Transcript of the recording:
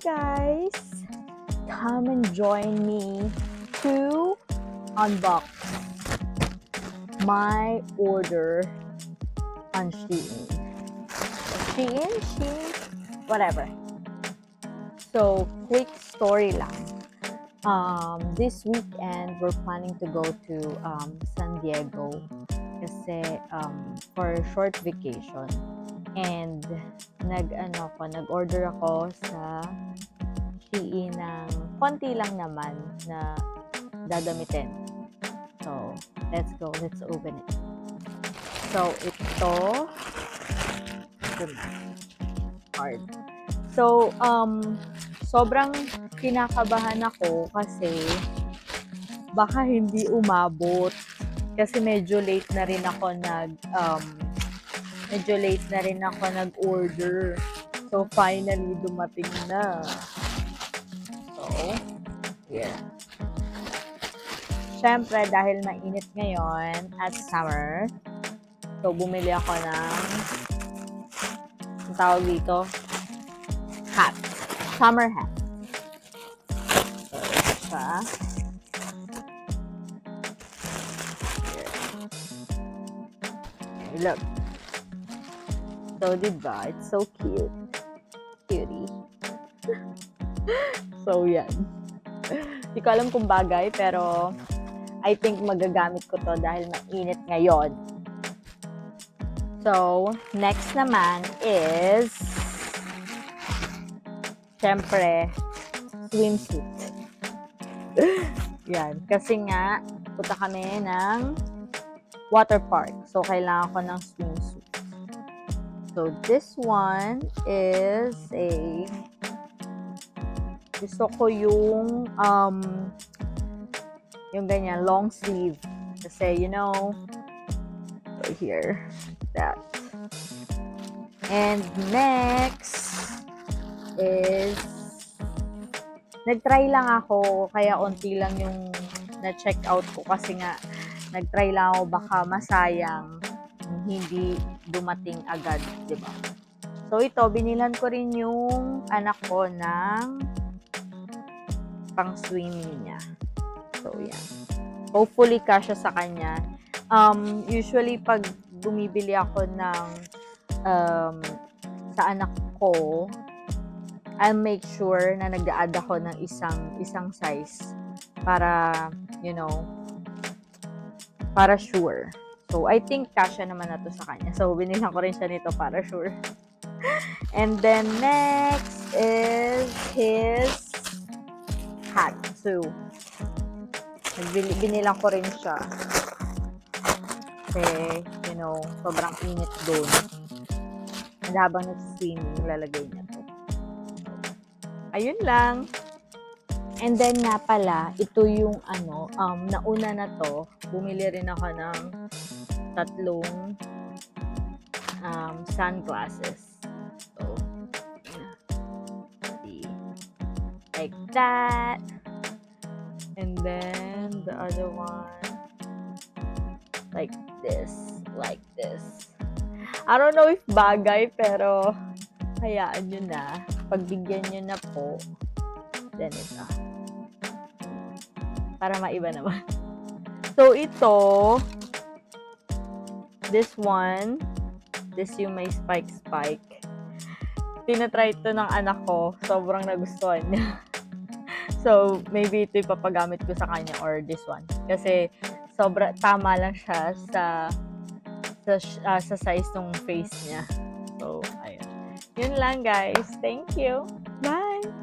guys! Come and join me to unbox my order on Shein. Shein, whatever. So, quick story lang. This weekend, we're planning to go to San Diego kasi for a short vacation. And nag-order ako sa Shein ng konti lang naman na dadamitin. So, let's go. Let's open it. So, ito hard. So, sobrang kinakabahan ako kasi baka hindi umabot kasi medyo late na rin ako nag-order. So, finally, dumating na. So, here. Siyempre, dahil mainit ngayon at summer, so, bumili ako ng ang tawag dito, hat. Summer hat. So, ito siya. Here. Look. So, diba? It's so cute. Cutie. So, yan. Hindi ko alam kung bagay, pero I think magagamit ko to dahil mainit ngayon. So, next naman is syempre, swimsuit. Yan. Kasi nga, punta kami ng water park. So, kailangan ko ng swimsuit. So, this one is gusto ko yung ganyan, long sleeve. Kasi, you know, so here, that. And next is, nag-try lang ako, kaya onti lang yung na-check out ko kasi nga, nag-try lang ako, baka masayang hindi dumating agad, di ba? So, ito, binilan ko rin yung anak ko ng pang-swimming niya. So, yan. Hopefully, kasya sa kanya. Usually, pag bumibili ako ng sa anak ko, I'll make sure na nag-a-add ako ng isang size para, you know, para sure. So, I think kasya naman na to sa kanya. So, binilang ko rin siya nito para sure. And then, next is his hat. So, binilang ko rin siya. Kasi, you know, sobrang init doon. And habang nag-swimming, lalagay niya to. Ayun lang. And then nga pala, ito yung nauna na to, bumili rin ako ng 3 sunglasses. So, see, like that. And then the other one, like this. I don't know if bagay, pero hayaan nyo na. Pagbigyan nyo na po, then ito. Para maiba naman. So, ito, this yung may spike. Tinatry ito ng anak ko. Sobrang nagustuhan niya. So, maybe ito ipapagamit ko sa kanya or this one. Kasi, tama lang siya sa size ng face niya. So, ayun. Yun lang, guys. Thank you. Bye!